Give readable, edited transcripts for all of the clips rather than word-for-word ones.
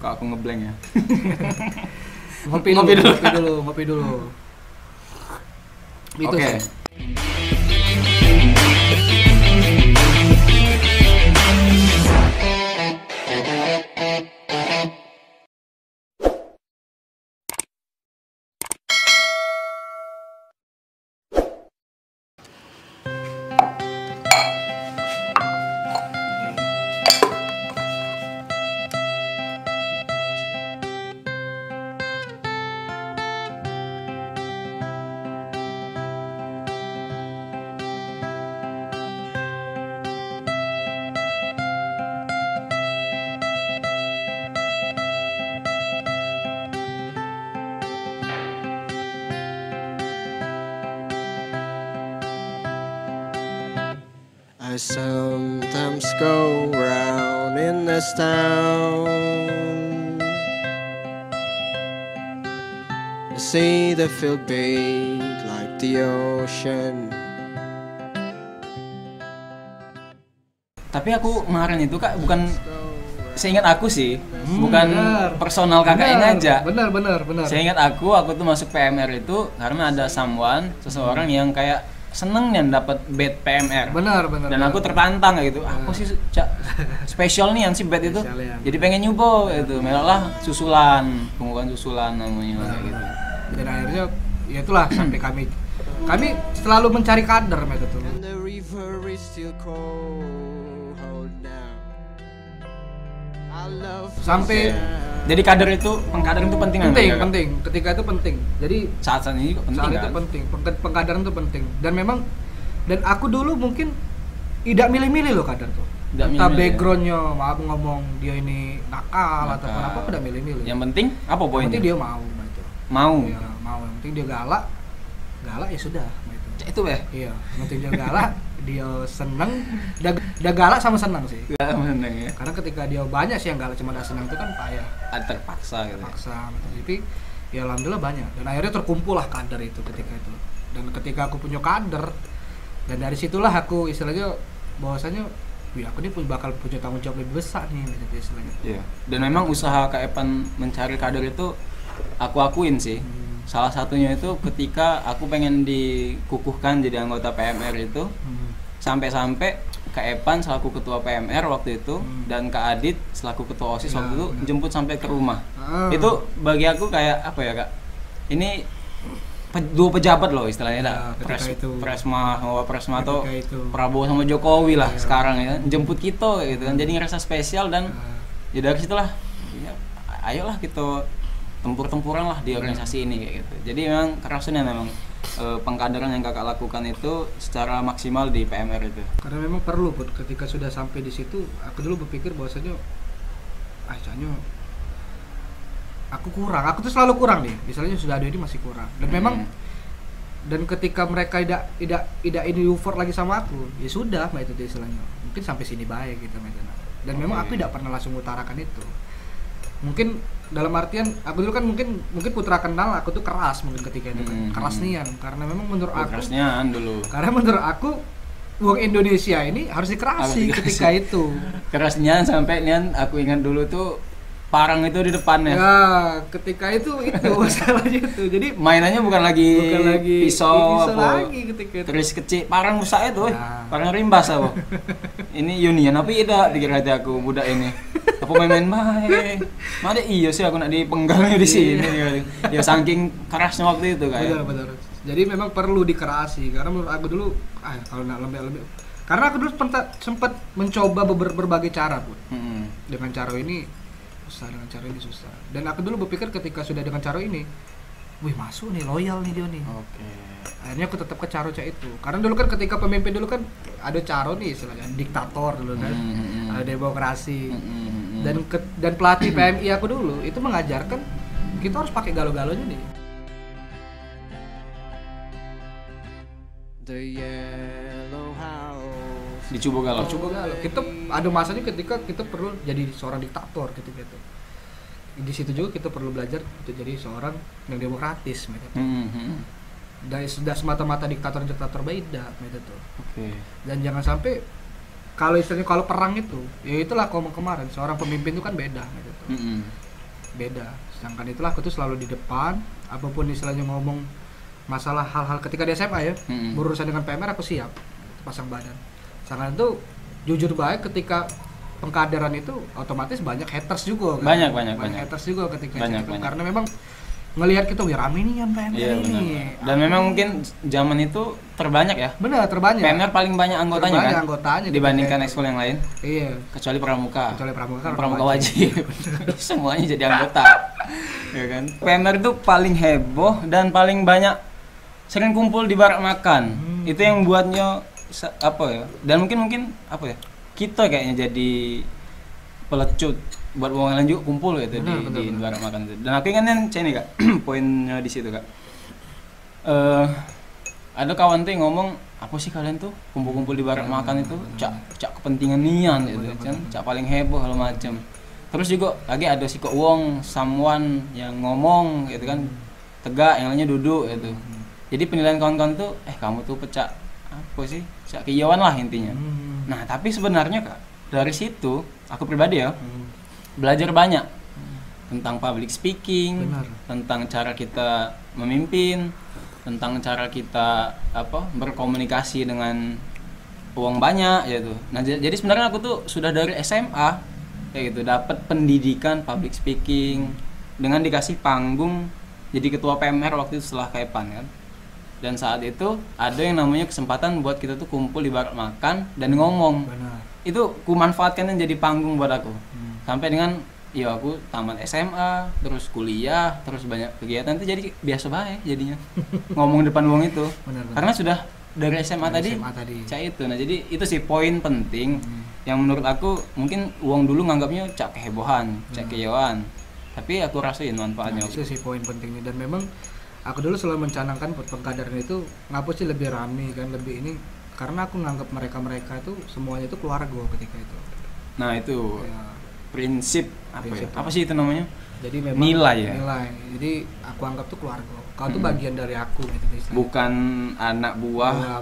Kok aku ngeblank ya? Ngopi dulu. Itu Oke. sih. I sometimes go round in this town. I see the field big like the ocean. Tapi aku kemarin itu Kak bukan seingat aku sih, bukan benar. personal kakak ini aja. Benar. Seingat aku tuh masuk PMR itu karena ada seseorang yang kayak seneng yang dapat bed PMR. Benar. Dan aku tertantang kayak gitu. Apa sih spesial nih yang si bed itu? Spesial ya. Jadi pengen nyoba gitu. Meloklah susulan, pengukuran susulan namanya kayak gitu. Dan akhirnya ya itulah sampai kami selalu mencari kader itu. And the river is still cold now. I love Sampai Jadi kader itu, pengkaderan itu penting penting. Ketika itu penting. Jadi saat ini juga penting saat kan? itu penting. Pengkaderan itu penting. Dan aku dulu mungkin tidak milih-milih loh kader tuh. Tidak Entah milih-milih, backgroundnya, maaf ngomong dia ini nakal atau apa, aku tidak milih-milih. Yang penting apa Yang poinnya? penting dia mau itu. Mau. Iya, mau. Yang penting dia galak ya sudah itu. Itu Iya, yang penting dia galak, dia seneng, udah galak sama senang sih. Gak menang ya. Karena ketika dia banyak sih yang galak cuma ada senang itu kan payah, Terpaksa gitu. paksa gitu. Tapi ya alhamdulillah banyak dan akhirnya terkumpul lah kader itu ketika itu. Dan ketika aku punya kader dan dari situlah aku istilahnya bahwasanya wih aku ini bakal punya tanggung jawab lebih besar nih gitu istilahnya. Iya. Dan memang usaha Kak Epan mencari kader itu aku akuin sih. Salah satunya itu ketika aku pengen dikukuhkan jadi anggota PMR itu, sampai-sampai Kak Epan selaku ketua PMR waktu itu dan Kak Adit selaku ketua OSIS Ya, waktu itu benar. jemput sampai ke rumah. Ah. Itu bagi aku kayak apa ya Kak? Ini dua pejabat loh istilahnya Ya, dah. ketika itu. Presma sama Presma atau Ketika itu. Prabowo sama Jokowi lah Ya. sekarang ya. Jemput kita kayak gitu kan. Jadi ngerasa spesial dan Ah. ya dari situlah ya, ayolah kita tempur-tempuran lah di organisasi ini kayak gitu. Jadi memang kerasnya memang pengkaderan yang kakak lakukan itu secara maksimal di PMR itu. Karena memang perlu Put. Ketika sudah sampai di situ aku dulu berpikir bahwasanya kayaknya aku tuh selalu kurang nih, misalnya sudah ada ini masih kurang dan memang dan ketika mereka tidak ini effort lagi sama aku ya sudah itu dia istilahnya mungkin sampai sini baik gitu dan memang aku tidak pernah langsung mengutarakan itu mungkin dalam artian aku dulu kan mungkin Putra kenal aku tuh keras mungkin ketika itu kan keras nian karena memang menurut aku Kerasnya dulu. karena menurut aku uang Indonesia ini harus dikerasi ketika itu. Kerasnya sampai Nian aku ingat dulu tuh parang itu di depannya. Ya, ketika itu masalahnya itu. Jadi Mainannya bukan lagi pisau apa. lagi ketika itu. Terus kecil parang rusak itu, Ya. parang rimbas apa. Ini Union apa tidak dikira hati aku budak ini. Apa main-main bae. Mana iya sih aku nak dipenggalnya di sini. Ya saking kerasnya waktu itu kayak. Benar. Jadi memang perlu dikerasi karena menurut aku dulu kalau nak lembek karena aku dulu sempat mencoba berbagai cara, Bu. Dengan cara ini susah, dengan cara ini susah. Dan aku dulu berpikir ketika sudah dengan cara ini, wih masuk nih, loyal nih dia nih. Oke. Akhirnya aku tetap ke Caro itu. Karena dulu kan ketika pemimpin dulu kan ada Caro nih istilahnya diktator dulu kan. Ada demokrasi. Dan pelatih PMI aku dulu itu mengajarkan kita harus pakai galo-galonya nih. The yellow house. Dicoba galau. Coba galo. Kita ada masanya ketika kita perlu jadi seorang diktator ketika itu. Di situ juga kita perlu belajar untuk jadi seorang yang demokratis gitu. Dari sudah semata-mata diktator beda gitu. Oke. Dan jangan sampai kalau istilahnya kalau perang itu ya itulah kalau kemarin seorang pemimpin itu kan beda gitu. beda. Sedangkan itulah aku tuh selalu di depan, apapun istilahnya ngomong masalah hal-hal ketika di SMA ya, berurusan dengan PMR aku siap pasang badan. Sedangkan itu jujur baik ketika pengkaderan itu otomatis banyak haters juga kan. Banyak Haters juga ketika banyak. karena memang ngelihat kita wih rame nih yang PMR Iya, ini. benar. Dan memang mungkin zaman itu terbanyak ya. Benar, terbanyak. PMR paling banyak anggotanya kan anggotanya dibandingkan ketika ekskul yang lain. Iya. Kecuali pramuka. Pramuka Wajib. Semuanya jadi anggota. Ya kan? PMR itu paling heboh dan paling banyak sering kumpul di barak makan. Itu yang buatnya apa ya? Dan mungkin apa ya? Kita kayaknya jadi pelecut buat uang lain juga kumpul gitu di barak makan itu. Dan aku ingatnya ini Kak, poinnya di situ Kak. Ada kawan tuh yang ngomong, apa sih kalian tuh kumpul-kumpul di barak makan itu cak kepentingan nian gitu kan, cak paling heboh kalau macam. Terus juga lagi ada si Kok Wong, someone yang ngomong gitu kan, tegak, yang lainnya duduk gitu. Jadi penilaian kawan-kawan tuh, kamu tuh pecah apa sih, cak kiyauan lah intinya. Nah tapi sebenarnya Kak, dari situ aku pribadi ya belajar banyak tentang public speaking, tentang cara kita memimpin, tentang cara kita berkomunikasi dengan uang banyak gitu. Nah jadi sebenarnya aku tuh sudah dari SMA kayak gitu dapat pendidikan public speaking dengan dikasih panggung jadi ketua PMR waktu itu setelah Kepan kan. Dan saat itu ada yang namanya kesempatan buat kita tuh kumpul di barak makan dan ngomong. Itu ku manfaatkan jadi panggung buat aku. Sampai dengan aku tamat SMA, terus kuliah, terus banyak kegiatan itu jadi biasa baik jadinya. Ngomong depan uang itu. Karena sudah dari SMA tadi. Cak itu. Nah, jadi itu sih poin penting yang menurut aku mungkin uang dulu nganggapnya cak kehebohan, cak keyauan. Tapi aku rasain manfaatnya. Itu sih poin pentingnya dan memang aku dulu selalu mencanangkan pengkaderan itu ngapa sih lebih rame kan, lebih ini karena aku nganggap mereka itu semuanya itu keluarga ketika itu. Nah, itu prinsip apa sih itu namanya? Jadi memang nilai. Jadi aku anggap tuh keluarga. Kau tuh bagian dari aku gitu istilahnya. Bukan anak buah.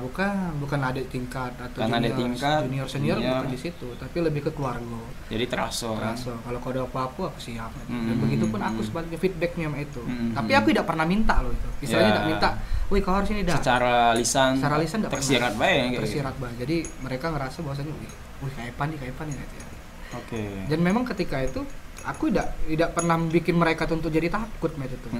Bukan adik tingkat atau junior senior bukan di situ, tapi lebih ke keluarga. Jadi terasa. Kalau kau ada apa-apa aku siap. Dan begitupun aku sebagai feedbacknya sama itu. Tapi aku tidak pernah minta loh itu. Istilahnya tidak minta. Wih kau harus ini dah. Secara lisan tersirat baik. Jadi mereka ngerasa bahwasanya wih kayak pan nih gitu ya. Oke. Dan memang ketika itu aku tidak pernah bikin mereka tuh untuk jadi takut gitu tuh.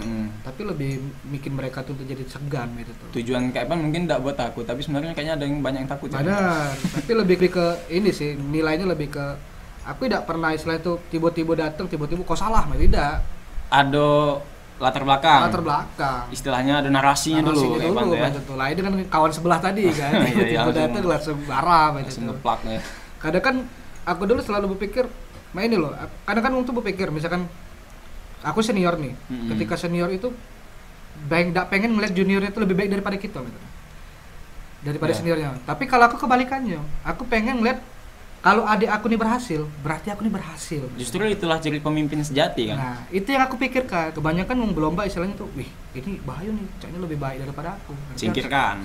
Tapi lebih bikin mereka tuh untuk jadi segan gitu tuh. Tujuan kayak apa mungkin tidak buat takut, tapi sebenarnya kayaknya ada yang banyak yang takut. Benar. Tapi lebih ke ini sih, nilainya lebih ke aku tidak pernah istilah itu tiba-tiba datang tiba-tiba kau salah, tidak. Ada latar belakang. Istilahnya ada narasinya dulu ya. Betul. Lain dengan kawan sebelah tadi kan. Tiba datang langsung marah gitu. Langsung ngeplak ya. Kadang kan aku dulu selalu berpikir, ini loh, kadang kan untuk berpikir, misalkan aku senior nih, ketika senior itu baik tidak pengen ngeliat juniornya itu lebih baik daripada kita gitu. Daripada seniornya. Tapi kalau aku kebalikannya, aku pengen ngeliat kalau adik aku nih berhasil, berarti aku nih berhasil. Justru itulah jadi pemimpin sejati kan. Nah, itu yang aku pikirkan. Kebanyakan yang berlomba istilahnya tuh, wih, ini bahaya nih, kayaknya lebih baik daripada aku. Singkirkan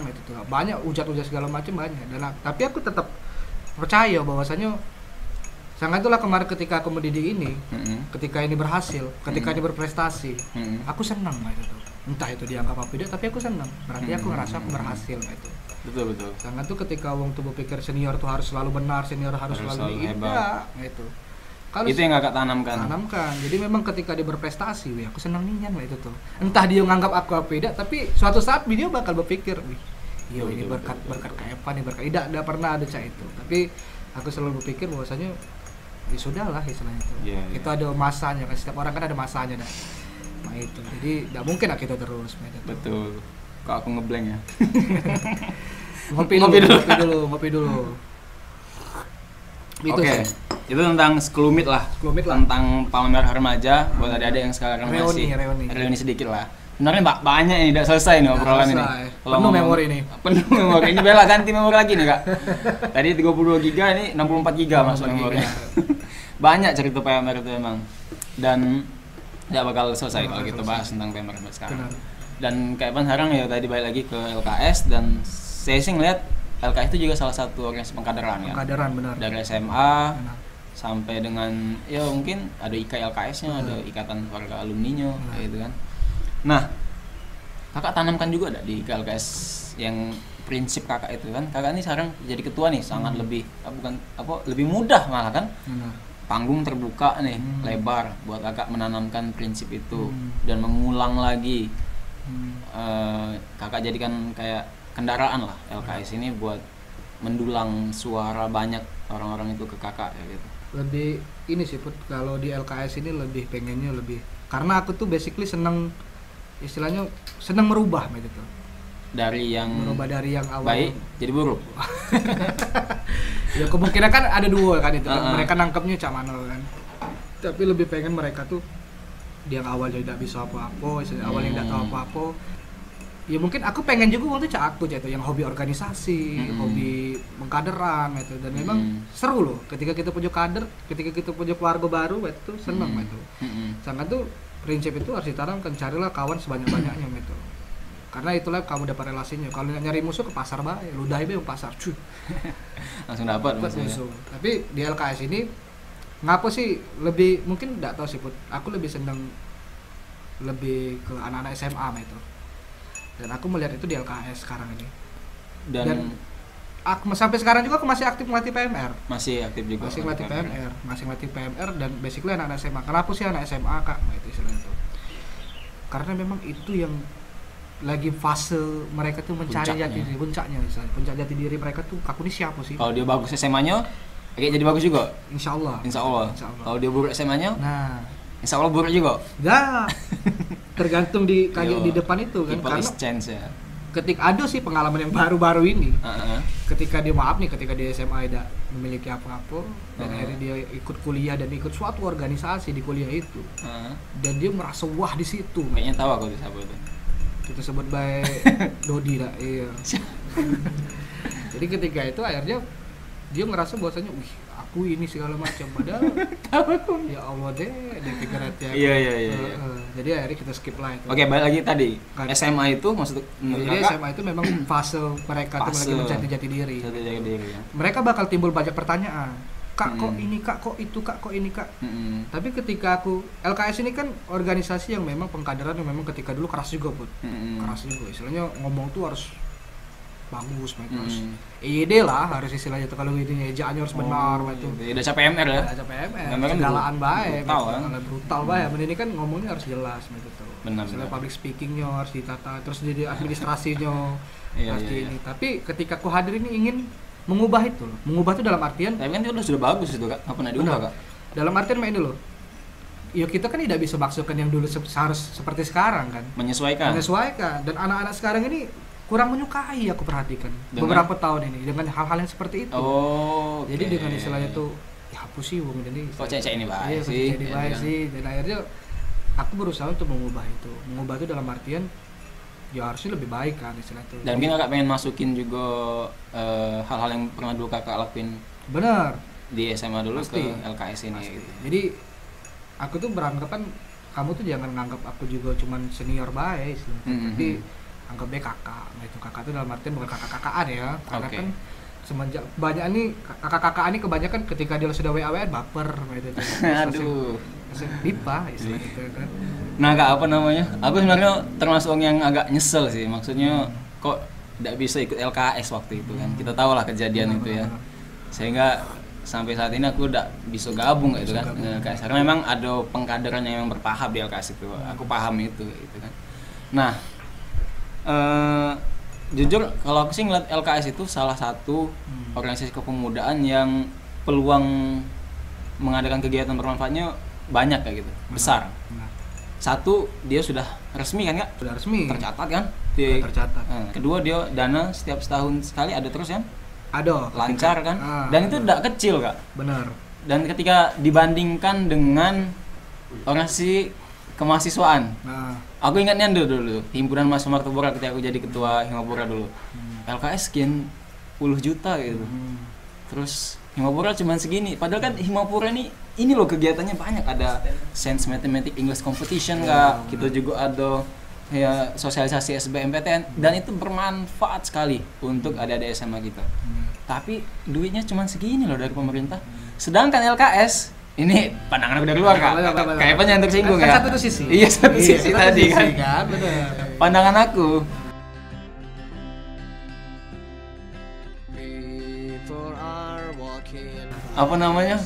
itu tuh. Banyak ujat-ujat segala macam banyak. Tapi aku tetap percaya bahwasanya sangat itulah kemarin ketika aku mendidik ini, ketika ini berhasil, ketika ini berprestasi, aku senang gitu. Entah itu dianggap apa tidak, tapi aku senang. Berarti aku ngerasa aku berhasil gitu. Betul. Sangat tuh ketika wong tuh berpikir senior tuh harus selalu benar, senior harus selalu hebat gitu. Kalau itu yang kakak tanamkan. Jadi memang ketika dia berprestasi, aku senang nian lah itu tuh. Entah dia nganggap aku apa tidak, tapi suatu saat dia bakal berpikir, iya ini berkat kayak apa nih, berkat tidak pernah ada cak itu. Tapi aku selalu berpikir bahwasanya ya sudahlah istilahnya itu. Itu ada masanya kan, setiap orang kan ada masanya dah. Nah itu. Jadi tidak mungkin lah kita terus. Betul. Kok aku ngeblank ya. Ngopi dulu. Itu Oke. Itu tentang sekelumit lah. Tentang pamer remaja buat adik-adik yang sekarang masih reuni sedikit lah. Sebenarnya banyak ini tidak selesai nih obrolan ini. Penuh memori ini. Ini Bella ganti memori lagi nih Kak. Tadi 32 GB ini 64 GB masuk memorinya. Banyak cerita PMR itu memang. Dan tidak bakal selesai kalau kita bahas tentang PMR sekarang. Dan kayak sekarang ya tadi balik lagi ke LKS dan saya sih ngeliat LKS itu juga salah satu organisasi pengkaderan ya. Pengkaderan benar. Dari SMA sampai dengan ya mungkin ada IKLKS-nya, ada ikatan keluarga alumninya kayak gitu kan. Nah, kakak tanamkan juga ada di IKLKS yang prinsip kakak itu kan. Kakak ini sekarang jadi ketua nih, sangat lebih lebih mudah malah kan. Panggung terbuka nih, lebar buat kakak menanamkan prinsip itu dan mengulang lagi. Kakak jadikan kayak kendaraan lah LKS ini buat mendulang suara banyak orang-orang itu ke kakak ya gitu. Lebih ini sih Put, kalau di LKS ini lebih pengennya lebih, karena aku tuh basically seneng, istilahnya seneng merubah gitu. Dari yang awal baik jadi buruk. Ya kemungkinan kan ada dua kan itu kan. Mereka nangkepnya cak mana kan. Tapi lebih pengen mereka tuh yang awalnya tidak bisa apa-apa, awalnya tidak tahu apa-apa. Ya mungkin aku pengen juga waktu cak aku itu yang hobi organisasi, hobi mengkaderan itu, dan memang seru loh ketika kita punya kader, ketika kita punya keluarga baru itu senang itu. Sangat tuh prinsip itu harus ditanamkan, carilah kawan sebanyak-banyaknya itu. Karena itulah kamu dapat relasinya. Kalau nyari musuh ke pasar bae, ludahi be pasar cuy. Langsung dapat musuh. Tapi di LKS ini ngapa sih lebih, mungkin enggak tahu sih Put. Aku lebih seneng lebih ke anak-anak SMA itu. Dan aku melihat itu di LKS sekarang ini. Dan aku sampai sekarang juga aku masih aktif melatih PMR. Masih aktif juga. Masih melatih PMR, masih melatih PMR dan basically anak-anak SMA. Kenapa sih anak SMA Kak? Nah, itu istilahnya itu. Karena memang itu yang lagi fase mereka tuh mencari jati diri, puncaknya misalnya. Puncak jati diri mereka tuh, aku ini siapa sih? Kalau dia bagus SMA-nya, kayak jadi bagus juga. Insya Allah. Kalau dia buruk SMA-nya, nah, Insya Allah buruk juga. Enggak. Tergantung di kayak di depan itu kan. Karena chance ya. Ketika ada sih pengalaman yang baru-baru ini. Ketika dia ketika dia SMA tidak memiliki apa-apa dan akhirnya dia ikut kuliah dan ikut suatu organisasi di kuliah itu. Dan dia merasa wah di situ. Kayaknya tahu aku siapa itu. Kita sebut baik Dodi lah, iya. Jadi ketika itu akhirnya dia ngerasa bahwasanya, wih, aku ini segala macam, padahal ya Allah deh, dia pikir hati aku. Iya. Jadi akhirnya kita skip lah itu. Oke, balik lagi tadi. SMA itu maksud jadi SMA itu memang fase mereka tuh lagi mencari jati diri. Ya. Mereka bakal timbul banyak pertanyaan. Kak kok ini, Kak kok itu, Kak kok ini, Kak. Tapi ketika aku LKS ini kan organisasi yang memang pengkaderan yang memang ketika dulu keras juga Put. Keras juga, istilahnya ngomong tuh harus bagus, harus EYD lah, harus istilahnya itu, kalau ini ejaannya harus benar itu. Udah capek PMR ya. Udah capek PMR. Segalaan baik, brutal baik. Ini kan ngomongnya harus jelas gitu. Benar. Misalnya public speakingnya harus ditata, terus jadi administrasinya pasti ini. Tapi ketika aku hadir ini ingin mengubah itu loh. Mengubah itu dalam artian, tapi kan itu sudah bagus itu Kak. Apa pernah diubah Kak? Dalam artian main dulu. Ya kita kan tidak bisa maksudkan yang dulu harus seperti sekarang kan. Menyesuaikan. Dan anak-anak sekarang ini kurang menyukai, aku perhatikan beberapa tahun ini dengan hal-hal yang seperti itu. Jadi dengan istilahnya tuh ya apa sih wong ini. Kok cecek ini baik sih. Dan akhirnya aku berusaha untuk mengubah itu. Mengubah itu dalam artian ya harusnya lebih baik kan istilah itu. Dan mungkin kakak pengen masukin juga hal-hal yang pernah dulu kakak lakuin. Benar. Di SMA dulu pasti. Ke LKS ini gitu. Jadi aku tuh beranggapan kamu tuh jangan nganggap aku juga cuman senior baik tapi anggap dia kakak. Nah itu kakak tuh dalam artian bukan kakak-kakaan ya. Karena kan semenjak banyak nih kakak-kakak ini kebanyakan ketika dia sudah WA baper gitu. Aduh. Pipa istilahnya gitu kan. Nah Kak, apa namanya? Aku sebenarnya termasuk yang agak nyesel sih. Maksudnya kok tidak bisa ikut LKS waktu itu kan. Kita tahu lah kejadian itu ya. Sehingga sampai saat ini aku udah bisa gabung gitu kan dengan LKS. Karena memang ada pengkaderan yang memang bertahap di LKS itu. Aku paham itu gitu kan. Nah, jujur kalau aku sih ngeliat LKS itu salah satu organisasi kepemudaan yang peluang mengadakan kegiatan bermanfaatnya banyak kayak gitu, besar. Satu, dia sudah resmi kan Kak? Sudah resmi. Tercatat kan? Tercatat. Kedua, dia dana setiap setahun sekali ada terus kan? Ada. Lancar kan? Dan itu tidak kecil Kak. Benar. Dan ketika dibandingkan dengan organisasi kemahasiswaan, aku ingatnya dulu himpunan mahasiswa Martapura ketika aku jadi ketua Himapura dulu. LKS sekian puluh juta gitu. Terus Himapura cuma segini. Padahal kan Himapura ini loh kegiatannya banyak, ada Science Mathematics English Competition Kak. Kita juga ada ya sosialisasi SBMPTN dan itu bermanfaat sekali untuk adik-adik SMA kita. Tapi duitnya cuma segini loh dari pemerintah. Sedangkan LKS ini pandangan aku dari luar Kak. Kayak apa yang tersinggung Kan ya? satu sisi. Iya, satu sisi satu tadi sisi kan. benar. Pandangan aku. People are walking. Apa namanya?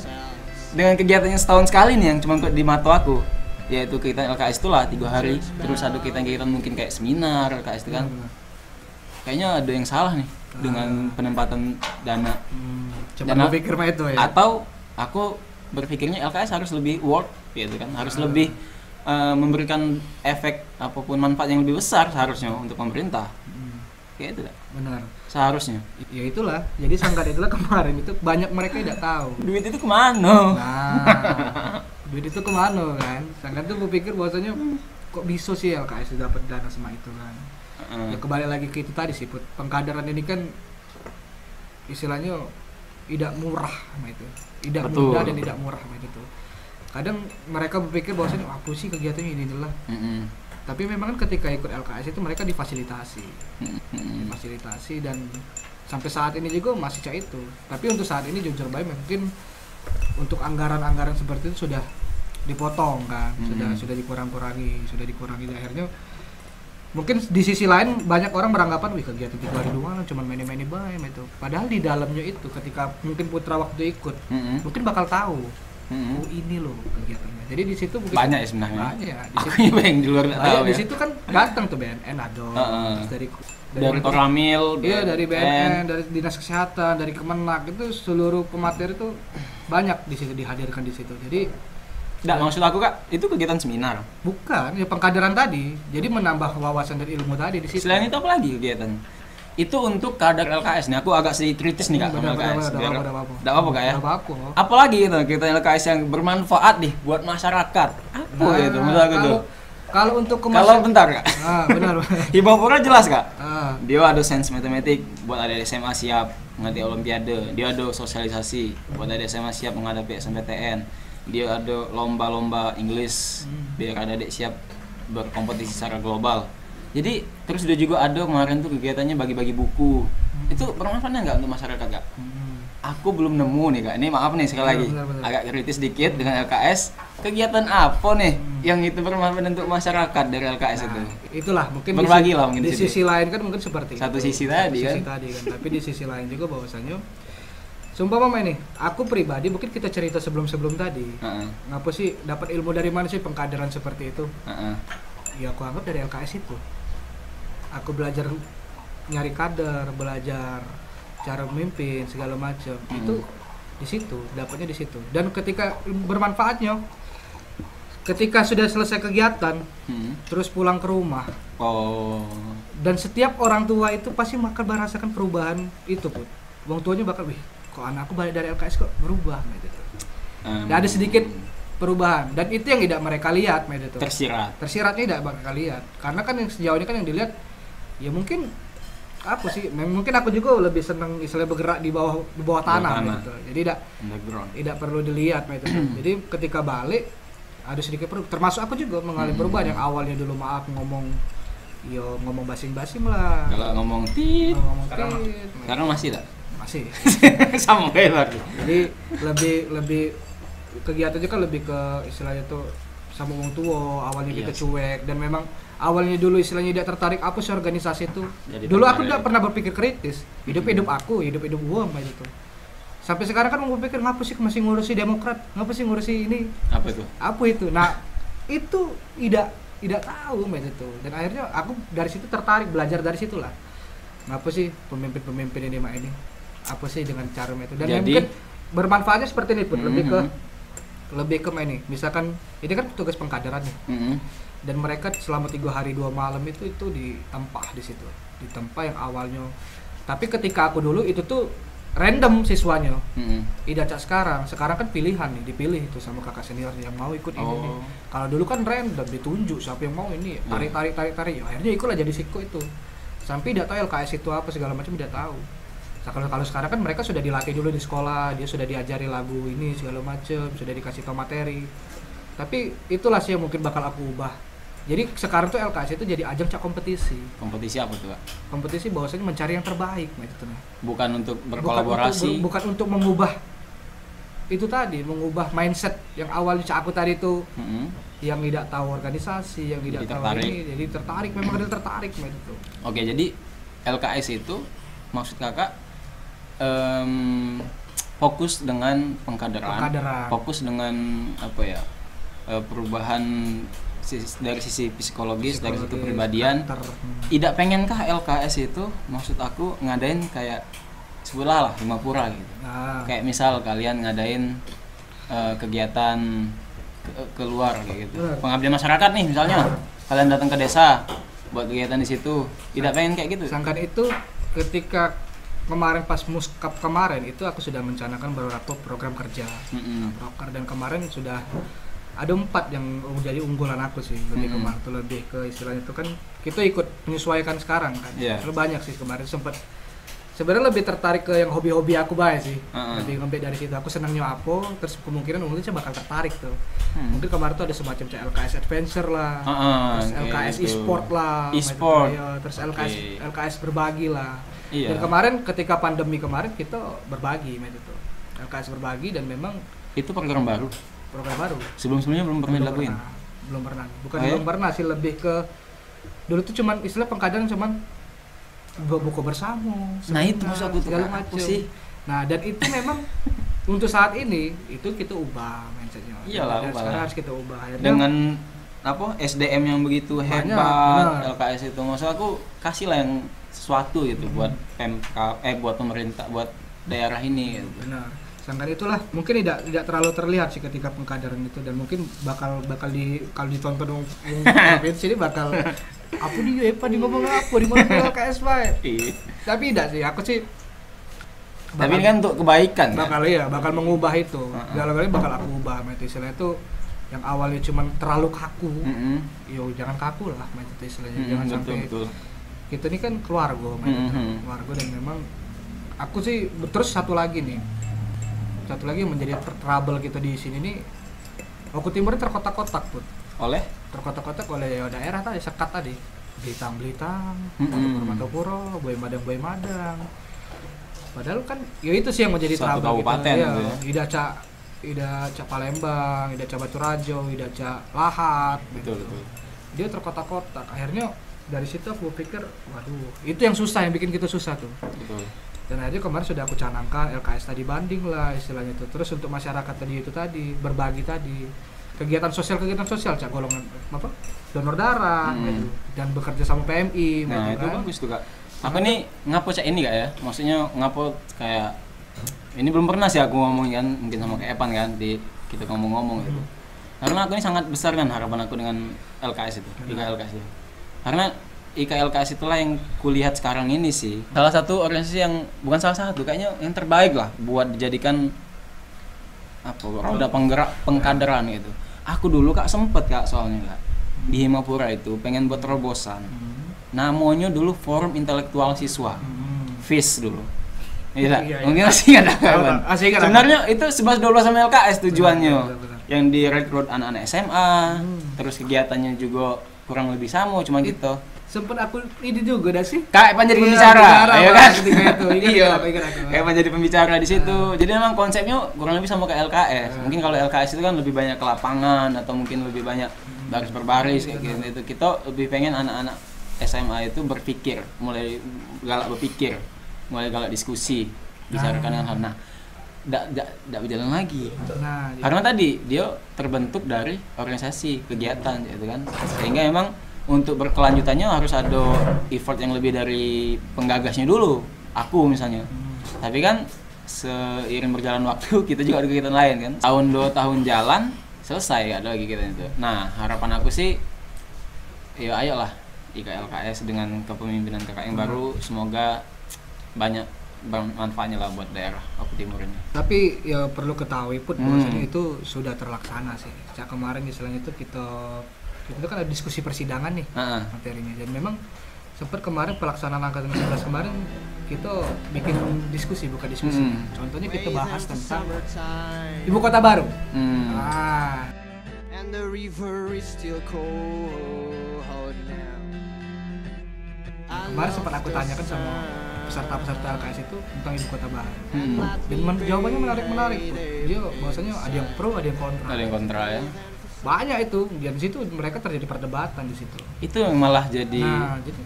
Dengan kegiatannya setahun sekali nih yang cuma di mata aku, yaitu kegiatan LKS itulah 3 hari. Terus ada kegiatan mungkin kayak seminar LKS itu kan. Kayaknya ada yang salah nih dengan penempatan dana. Coba Dana- berpikir mah itu ya. Atau aku berpikirnya LKS harus lebih worth gitu kan, harus lebih memberikan efek apapun manfaat yang lebih besar seharusnya untuk pemerintah. Kayak itu dah. Benar. Seharusnya. Ya itulah. Jadi Sanggar itulah kemarin itu banyak mereka tidak tahu. Duit itu kemana? Nah, duit itu kemana kan? Sanggar tuh berpikir bahwasanya kok bisa sih LKS dapat dana sama itu kan? Ya kembali lagi ke itu tadi sih, Put. Pengkaderan ini kan istilahnya tidak murah sama itu. Tidak Betul. mudah dan tidak murah sama itu. Kadang mereka berpikir bahwasanya apa sih kegiatannya ini itulah. Tapi memang kan ketika ikut LKS itu mereka difasilitasi. Difasilitasi dan sampai saat ini juga masih cak itu. Tapi untuk saat ini jujur baik mungkin untuk anggaran-anggaran seperti itu sudah dipotong kan, sudah dikurang-kurangi, akhirnya mungkin di sisi lain banyak orang beranggapan wih kegiatan 3 hari doang cuma main-main bae itu. Padahal di dalamnya itu ketika mungkin putra waktu ikut mungkin bakal tahu. Oh ini loh kegiatannya. Jadi di situ mungkin Banyak ya sebenarnya. Banyak ya. Di Aku situ, yang di luar nggak tahu di ya. situ kan datang tuh BNN ada. Terus Dari Koramil, iya dari BNN, dari Dinas Kesehatan, dari Kemenak itu seluruh pemateri itu banyak di situ dihadirkan di situ. Jadi Nggak, maksud aku Kak, itu kegiatan seminar. bukan ya pengkaderan tadi. Jadi menambah wawasan dan ilmu tadi di situ. Selain itu apa lagi kegiatan? Itu untuk kader LKS nih. Aku agak sedikit kritis nih Kak sama LKS. Nggak apa-apa Kak ya. Nggak apa-apa. Apalagi gitu kegiatan LKS yang bermanfaat nih buat masyarakat. Apa itu menurut aku tuh? Kalau untuk Kalau bentar Kak. benar. Hibahpura jelas Kak. Ah, Dia ada sains matematik buat adik SMA siap menghadapi olimpiade. Dia ada sosialisasi buat adik SMA siap menghadapi SNMPTN. Dia ada lomba-lomba Inggris biar adik siap berkompetisi secara global. Jadi terus dia juga ada kemarin tuh kegiatannya bagi-bagi buku. Itu bermanfaat nggak untuk masyarakat Kak? Aku belum nemu nih Kak. Ini maaf nih sekali lagi. Benar. Agak kritis dikit dengan LKS. Kegiatan apa nih yang itu bermanfaat untuk masyarakat dari LKS itu? itulah mungkin Berbagi lah mungkin di situ. sisi lain kan mungkin seperti Satu itu. sisi tadi Sisi kan. tadi kan. Tapi di sisi lain juga bahwasannya sumpah mama ini, aku pribadi mungkin kita cerita sebelum tadi. Ngapa sih dapat ilmu dari mana sih pengkaderan seperti itu? Ya aku anggap dari LKS itu. Aku belajar nyari kader, belajar cara memimpin segala macam. Itu di situ, dapatnya di situ. Dan ketika bermanfaatnya ketika sudah selesai kegiatan, terus pulang ke rumah. Oh. Dan setiap orang tua itu pasti bakal merasakan perubahan itu, Put. Wong tuanya bakal, wih, kok anakku balik dari LKS kok berubah gitu. Dan ada sedikit perubahan dan itu yang tidak mereka lihat itu. Tersiratnya tidak mereka lihat. Karena kan yang sejauh ini kan yang dilihat ya mungkin apa sih? Mungkin aku juga lebih senang istilahnya bergerak di bawah tanah gitu. Jadi tidak perlu dilihat itu. Jadi ketika balik ada sedikit termasuk aku juga mengalami perubahan yang awalnya dulu maaf ngomong basing-basing lah. Kalau ngomong tit, sekarang masih tak? Masih. Sama kayak lagi. Jadi lebih kegiatannya kan lebih ke istilahnya tuh sama orang tua. Awalnya kita cuek dan memang awalnya dulu istilahnya tidak tertarik apa sih organisasi itu. Jadi Dulu aku tidak pernah berpikir kritis. Hidup aku, hidup gua apa itu. Sampai sekarang kan mau berpikir ngapa sih masih ngurusi Demokrat, ngapa sih ngurusi ini? Apa itu? Nah, itu tidak tahu itu. Dan akhirnya aku dari situ tertarik belajar dari situlah. Ngapa sih pemimpin-pemimpin ini apa sih dengan cara itu? Dan mungkin bermanfaatnya seperti ini pun lebih ke ini. Misalkan ini kan tugas pengkaderan nih. Dan mereka selama 3 hari 2 malam itu ditempa di situ. Ditempa yang awalnya. Tapi ketika aku dulu itu tuh random siswanya. Tidak cak sekarang kan pilihan nih, dipilih itu sama kakak senior yang mau ikut ini nih. Kalau dulu kan random ditunjuk siapa yang mau ini, tarik. Ya, akhirnya ikutlah jadi siko itu. Sampai tidak tahu LKS itu apa segala macam tidak tahu. Nah, kalau sekarang kan mereka sudah dilatih dulu di sekolah, dia sudah diajari lagu ini segala macam, sudah dikasih tahu materi. Tapi itulah sih yang mungkin bakal aku ubah. Jadi sekarang tuh LKS itu jadi ajang kompetisi. Kompetisi apa tuh Kak? Kompetisi bahwasanya mencari yang terbaik gitu. Bukan untuk berkolaborasi. Bukan untuk mengubah itu tadi mengubah mindset yang awalnya aku tadi itu Mm-mm. yang tidak tahu organisasi, yang tidak Jadi tahu tertarik. ini, jadi tertarik, memang ada tertarik itu. Oke, jadi LKS itu maksud kakak fokus dengan pengkaderan, fokus dengan apa ya, perubahan dari sisi psikologis, dari sisi kepribadian. Tidak pengenkah LKS itu maksud aku ngadain kayak sebelah lah Himapura gitu. Nah, Kayak misal kalian ngadain kegiatan keluar kayak gitu. Benar. Pengabdian masyarakat nih misalnya. Kalian datang ke desa buat kegiatan di situ. Tidak pengen kayak gitu. sedangkan itu ketika kemarin pas muskap kemarin itu aku sudah mencanakan beberapa program kerja. Mm-mm. Proker dan kemarin sudah ada 4 yang menjadi unggulan aku sih lebih kemarin tuh lebih ke istilahnya itu kan kita ikut menyesuaikan sekarang kan. Iya. Terlalu banyak sih kemarin sempat sebenarnya lebih tertarik ke yang hobi-hobi aku baik sih. Lebih ngambil dari situ aku senangnya apa terus kemungkinan mungkin saya bakal tertarik tuh. Mungkin kemarin tuh ada semacam kayak LKS Adventure lah. Terus kayak LKS gitu. e-sport lah. E-sport. Ya, terus Oke. LKS berbagi lah. Iya. Dan kemarin ketika pandemi kemarin kita berbagi itu. LKS berbagi dan memang Itu program baru. program baru. Sebelum-sebelumnya belum pernah dilakuin. Belum pernah. Bukan Oh, ya? belum pernah sih lebih ke dulu tuh cuman istilah pengkaderan cuman buku bersama. Nah, itu maksud aku tuh, segala Kak. Aku macam. sih. Nah, dan itu memang untuk saat ini itu kita ubah mindsetnya. Iyalah, Dan ubah sekarang lah. harus kita ubah. Akhirnya Dengan apa SDM yang begitu Banyak, hebat benar. LKS itu maksud aku kasih lah yang sesuatu gitu buat buat pemerintah buat daerah ini gitu. benar. Sedangkan itulah mungkin tidak terlalu terlihat sih ketika pengkaderan itu dan mungkin bakal kalau ditonton di sini bakal apa dia apa di ngomong apa di mana LKS Pak. Iya. Tapi tidak sih aku sih Tapi ini kan untuk kebaikan kan? bakal mengubah itu. Galak-galak bakal aku ubah itu istilahnya itu yang awalnya cuman terlalu kaku. Mm-mm. Yo jangan kaku lah itu istilahnya. Mm-mm, Jangan betul, sampai betul. kita ini kan keluarga keluarga dan memang aku sih terus satu lagi yang menjadi trouble kita di sini nih Oku Timur terkotak-kotak put Oleh terkotak-kotak oleh daerah tadi sekat tadi Belitang Mm-mm. Matopuro Boy Madang padahal kan ya itu sih yang menjadi Suatu trouble kabupaten kita gitu ya. Idaca Palembang Idaca Baturajo Idaca Lahat betul gitu. betul. Dia terkotak-kotak akhirnya dari situ aku pikir waduh itu yang susah yang bikin kita susah tuh Betul. dan akhirnya kemarin sudah aku canangkan LKS tadi banding lah istilahnya itu terus untuk masyarakat tadi itu tadi berbagi tadi kegiatan sosial cak golongan apa donor darah gitu. Dan bekerja sama PMI Nah, itu gitu kan. bagus tuh, Kak. Aku nih ngapo cak ini Kak ya. Maksudnya ngapo kayak ini belum pernah sih aku ngomong kan mungkin sama kayak Epan kan di kita ngomong-ngomong gitu. Karena aku ini sangat besar kan harapan aku dengan LKS itu, IKLKS itu. Karena IKLKS itulah yang kulihat sekarang ini sih. Salah satu organisasi yang bukan salah satu, kayaknya yang terbaik lah buat dijadikan apa? Roda penggerak pengkaderan gitu. Aku dulu Kak sempet Kak soalnya Kak di Himapura itu pengen buat terobosan. Namanya dulu Forum Intelektual Siswa. FIS dulu. Iya, Iya. mungkin masih nggak ada kan? Masih ingat. Sebenarnya itu 11-12 sama LKS tujuannya. Benar. Yang direkrut anak-anak SMA, terus kegiatannya juga kurang lebih sama, cuma gitu. Sempet aku ini juga dah sih Kayak Epan jadi Iya, pembicara, pembicara, ya Pak, kan? ketika itu. Ingat Iya. aku. Kayak Epan jadi pembicara di situ. Jadi memang konsepnya kurang lebih sama kayak LKS. Mungkin kalau LKS itu kan lebih banyak ke lapangan atau mungkin lebih banyak baris berbaris kayak gitu. Itu kita lebih pengen anak-anak SMA itu berpikir, mulai galak berpikir, mulai galak diskusi, bicarakan dengan hal. Nah, tidak berjalan lagi. nah Karena tadi dia terbentuk dari organisasi kegiatan gitu kan. Sehingga emang untuk berkelanjutannya harus ada effort yang lebih dari penggagasnya dulu. Aku misalnya. Tapi kan seiring berjalan waktu kita juga ada kegiatan lain kan. Tahun 2 tahun jalan selesai ada lagi kegiatan itu. Nah, harapan aku sih ya ayolah IKLKS dengan kepemimpinan kakak yang baru semoga banyak manfaatnya lah buat daerah Oku Timur ini. tapi ya perlu ketahui put bahwasanya itu sudah terlaksana sih sejak kemarin istilahnya itu kita kan ada diskusi persidangan nih materinya dan memang sempat kemarin pelaksanaan angkatan 11 kemarin kita bikin diskusi bukan diskusi contohnya kita bahas tentang ibu kota baru And the river is still cold now. kemarin sempat aku tanyakan sama peserta-peserta LKS itu tentang ibu kota baru. Dan jawabannya menarik. Dia bahwasanya ada yang pro, ada yang kontra. Ada yang kontra ya. Banyak itu. Dan di situ mereka terjadi perdebatan di situ. Itu yang malah jadi. Nah, jadi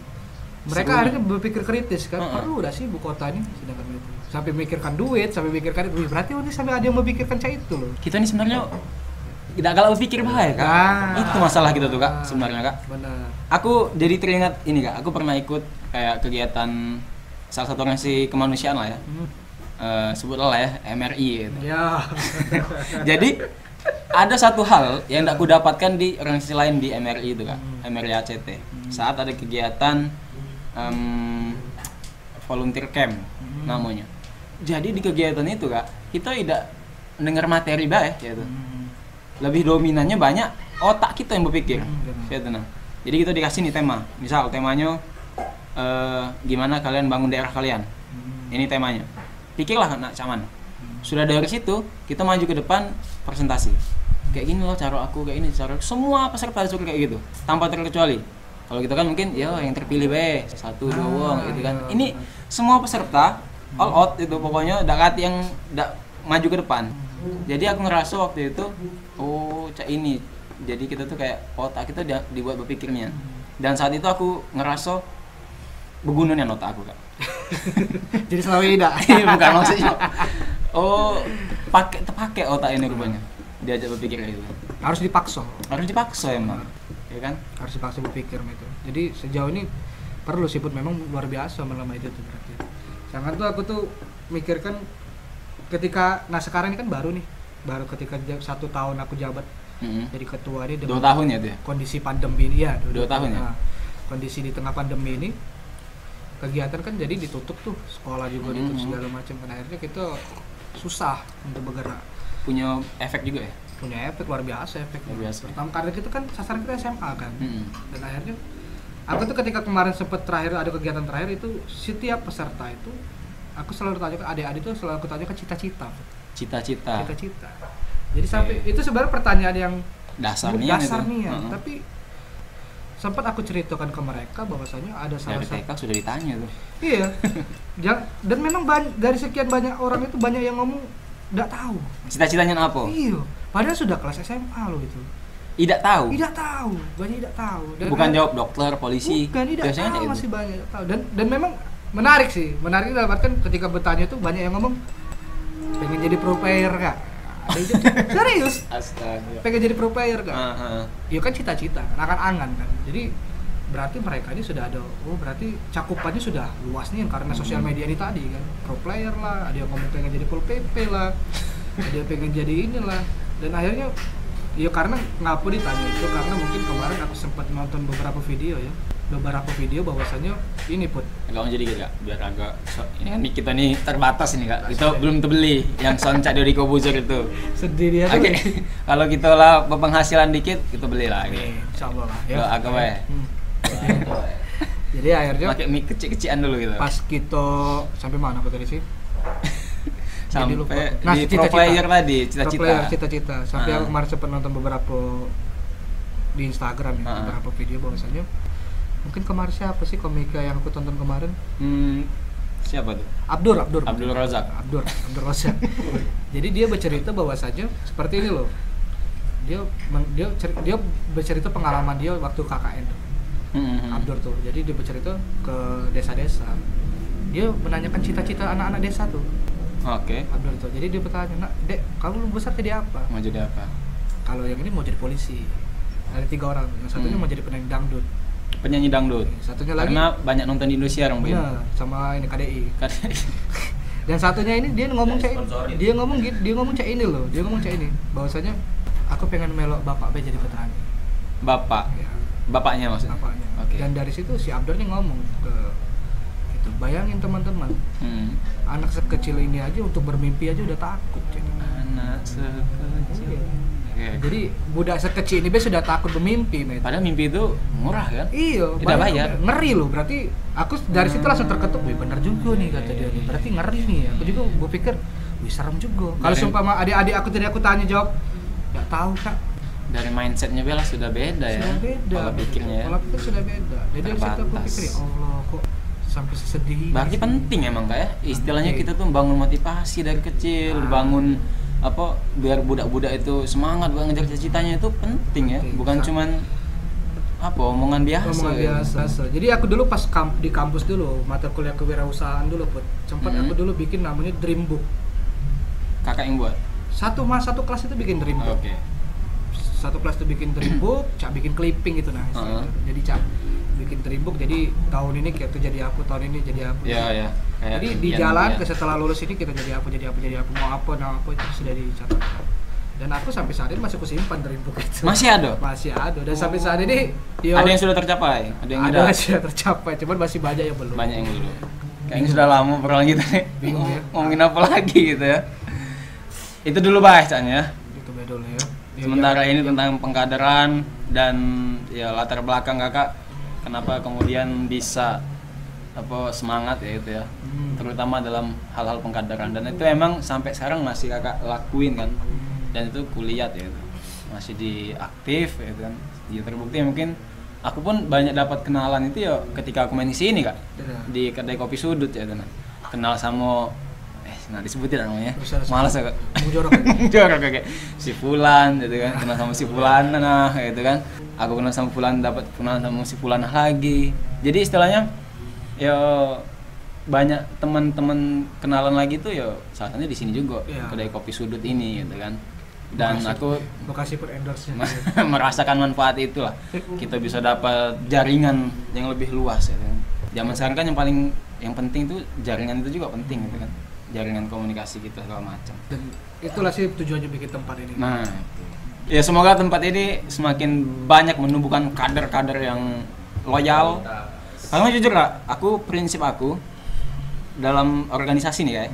mereka akhirnya berpikir kritis kan, perlu udah sih ibu kota ini, sedangkan itu sampai mikirkan duit, sampai mikirkan itu, berarti ini sampai ada yang memikirkan cah itu loh. Kita ini sebenarnya tidak kalau berpikir bahaya kak. Itu masalah kita tuh kak sebenarnya kak. Benar. Aku jadi teringat ini kak, aku pernah ikut kayak kegiatan salah satu organisasi kemanusiaan lah ya. Sebutlah lah ya MRI gitu. Ya. Jadi ada satu hal yang tidak aku dapatkan di organisasi lain di MRI itu kak, MRI ACT. Saat ada kegiatan volunteer camp namanya. Jadi di kegiatan itu kak, kita tidak mendengar materi baik gitu. Lebih dominannya banyak otak kita yang berpikir. Gitu nah. Jadi kita dikasih nih tema. Misal temanya gimana kalian bangun daerah kalian. Ini temanya. Pikirlah nak caman. Sudah dari situ kita maju ke depan presentasi. Kayak gini loh cara aku, kayak ini cara semua peserta disuruh kayak gitu tanpa terkecuali. Kalau kita kan mungkin ya yang terpilih be 1 2 wong gitu kan. Ini semua peserta all out itu pokoknya dakat yang maju ke depan. Jadi aku ngerasa waktu itu oh cak ini. Jadi kita tuh kayak otak kita dibuat berpikirnya. Dan saat itu aku ngerasa begunungnya otak aku kak. Jadi selalu tidak. Bukan maksudnya. Oh terpakai otak ini rupanya. Diajak berpikir kayak gitu. Harus dipaksa emang. Ya kan? Harus dipaksa berpikir itu. Jadi sejauh ini perlu sih Put, memang luar biasa melama itu tuh berarti. Jangan tuh aku tuh mikirkan ketika sekarang ini kan baru ketika 1 tahun aku jabat jadi ketua ini 2 tahun ya tuh ya? Kondisi pandemi ini ya 2 tahun ya? Kondisi di tengah pandemi ini kegiatan kan jadi ditutup tuh, sekolah juga ditutup segala macam, kan akhirnya kita susah untuk bergerak. Punya efek juga ya? Punya efek luar biasa pertama karena kita kan sasaran kita SMA kan. Dan akhirnya aku tuh ketika kemarin sempat terakhir ada kegiatan terakhir itu setiap peserta itu aku selalu tanya ke adik-adik tuh selalu aku tanya ke cita-cita. Jadi sampai itu sebenarnya pertanyaan yang dasarnya tapi sempat aku ceritakan ke mereka bahwasanya ada salah satu TK sudah ditanya tuh. Iya. Dan memang dari sekian banyak orang itu banyak yang ngomong enggak tahu. Cita-citanya apa? Iya. Padahal sudah kelas SMA loh itu. Tidak tahu. Banyak tidak tahu. Dan bukan jawab dokter, polisi. Bukan, tidak tahu, masih banyak tidak tahu. Dan memang menarik dalam artian ketika bertanya itu banyak yang ngomong pengen jadi pro player kak. Serius? Astaga. Pengen jadi pro player kak. Iya kan cita-cita, angan-angan kan. Jadi berarti mereka ini sudah ada, berarti cakupannya sudah luas nih karena sosial media ini tadi kan. Pro player lah, ada yang ngomong pengen jadi pol PP lah, ada yang pengen jadi inilah. Dan akhirnya ya karena ngapa ditanya itu karena mungkin kemarin aku sempat nonton beberapa video bahwasannya ini Put agak mau jadi kak biar agak ini kan kita nih terbatas ini kak kita belum terbeli yang sound Cak Dodi Kobuzur itu sedih dia tuh. Kalau kita lah berpenghasilan dikit kita beli lah gitu. Insyaallah lah ya agak baik. Jadi akhirnya pakai mic kecil-kecilan dulu gitu pas kita sampai mana aku tadi sih sampai di pro player tadi cita-cita sampai aku kemarin sempat nonton beberapa di Instagram ya beberapa video bahwasanya mungkin kemarin siapa sih komika yang aku tonton kemarin? Siapa tuh? Abdur Razak. Jadi dia bercerita bahwasanya seperti ini loh. Dia bercerita pengalaman dia waktu KKN. Abdur tuh. Jadi dia bercerita ke desa-desa. Dia menanyakan cita-cita anak-anak desa tuh. Oke. Abdur tuh. Jadi dia bertanya, "Nak, Dek, kamu besar jadi apa?" Mau jadi apa? Kalau yang ini mau jadi polisi. Ada 3 orang. Yang satunya mau jadi penyanyi dangdut. Satunya lagi karena banyak nonton di Indonesia orang benar, sama ini KDI. Dan satunya ini dia ngomong cak ini loh. Dia ngomong cak ini bahwasanya aku pengen melok bapak be jadi petani. Bapak. Ya. Bapaknya maksudnya. Bapaknya. Okay. Dan dari situ si Abdur nih ngomong ke itu. Bayangin teman-teman. Anak sekecil ini aja untuk bermimpi aja udah takut jadi. Anak sekecil. Jadi budak sekecil ini sudah takut bermimpi, Met. Padahal mimpi itu murah kan? Iya, tidak bayar. Ngeri loh, berarti aku dari situ langsung terketuk, benar juga nih kata dia nih. Berarti ngeri nih. Aku juga gue pikir, wih serem juga. Kalau sumpah adik-adik aku tadi aku tanya jawab, nggak tahu kak. Dari mindsetnya Bella sudah beda ya. Sudah beda. Pola pikirnya ya. Pola pikir sudah beda. Jadi dari situ aku pikir, Allah kok sampai sedih. Berarti penting emang kayak istilahnya Penting. kita tuh bangun motivasi dari kecil, bangun apa biar budak-budak itu semangat buat ngejar cita-citanya itu penting ya, Penting. bukan cuman apa omongan biasa. Omongan ya. biasa. Jadi aku dulu pas di kampus dulu, mata kuliah kewirausahaan dulu, Put. Sempat aku dulu bikin namanya Dream Book. Kakak yang buat. Satu kelas itu bikin Dream Book. Oke. Satu kelas itu bikin Dream Book, Cak bikin clipping gitu nah. Jadi Cak bikin Dream Book, jadi tahun ini kita jadi aku, tahun ini jadi aku. Iya, ya. Jadi di jalan ke setelah lulus ini kita jadi apa, mau apa, nah apa itu sudah dicatat. Dan aku sampai saat ini masih kusimpan Dream Book itu. Masih ada? Masih ada. Dan sampai saat ini Ada yang sudah tercapai, ada yang ada sudah tercapai, cuman masih banyak yang belum. Banyak yang belum. Kayaknya sudah lama perang kita nih. Bingung ya. Ngomongin apa lagi gitu ya. Itu dulu bacanya. Itu bedol ya. Sementara ini tentang pengkaderan dan ya latar belakang kakak kenapa kemudian bisa apa semangat ya itu ya, terutama dalam hal-hal pengkaderan, dan itu emang sampai sekarang masih kakak lakuin kan, dan itu kuliah ya itu masih diaktif ya kan, ya terbukti mungkin aku pun banyak dapat kenalan itu ya ketika aku main di sini kak, di kedai kopi sudut ya kan, kenal sama nggak disebutin namanya, malas ya kak, jorok kayak si Fulan gitu kan, kenal sama si Fulan nah gitu kan, aku kenal sama Fulan, dapat kenal sama si Fulan lagi, jadi istilahnya ya banyak teman-teman kenalan lagi tuh ya salah satunya di sini juga kedai kopi sudut ini gitu kan, dan aku makasih per endorse merasakan manfaat itulah, kita bisa dapat jaringan yang lebih luas ya kan. Zaman sekarang kan yang penting tuh jaringan itu juga penting gitu kan, jaringan komunikasi kita segala macam. Dan itulah sih tujuannya bikin tempat ini. Nah, ya semoga tempat ini semakin banyak menumbuhkan kader-kader yang loyal. Karena jujur kak, prinsip aku dalam organisasi nih kayak,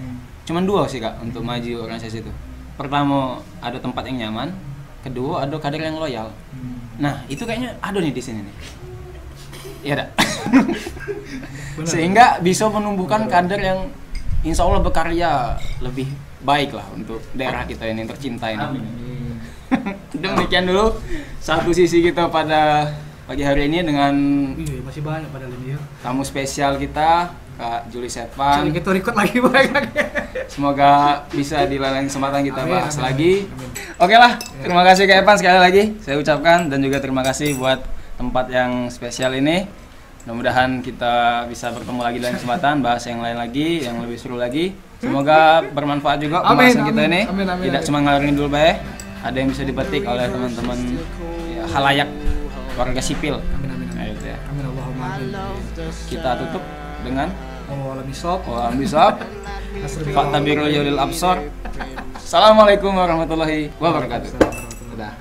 cuman 2 sih kak untuk maju organisasi itu. Pertama ada tempat yang nyaman, kedua ada kader yang loyal. Nah itu kayaknya ada nih di sini nih. Iya dak. Sehingga bisa menumbuhkan kader yang insya Allah berkarya lebih baik lah untuk daerah kita ini yang tercinta ini. Demikian dulu satu sisi kita pada pagi hari ini dengan masih banyak pada ini ya. Tamu spesial kita Kak Juli Setvan. Kita record lagi banyak. Semoga bisa di lain kesempatan kita bahas lagi. Oke lah, terima kasih Kak Evan sekali lagi saya ucapkan, dan juga terima kasih buat tempat yang spesial ini. Mudah-mudahan kita bisa bertemu lagi dalam kesempatan, bahas yang lain lagi, yang lebih seru lagi. Semoga bermanfaat juga pembahasan kita ini. Tidak cuma ngalarin dulu bae, ada yang bisa dipetik oleh teman-teman ya, halayak warga sipil. Nah, itu ya. Amin Allahumma amin. Kita tutup dengan Wallahualam bisawab. Faktabirul yulil absor. Assalamualaikum warahmatullahi wabarakatuh. Dadah.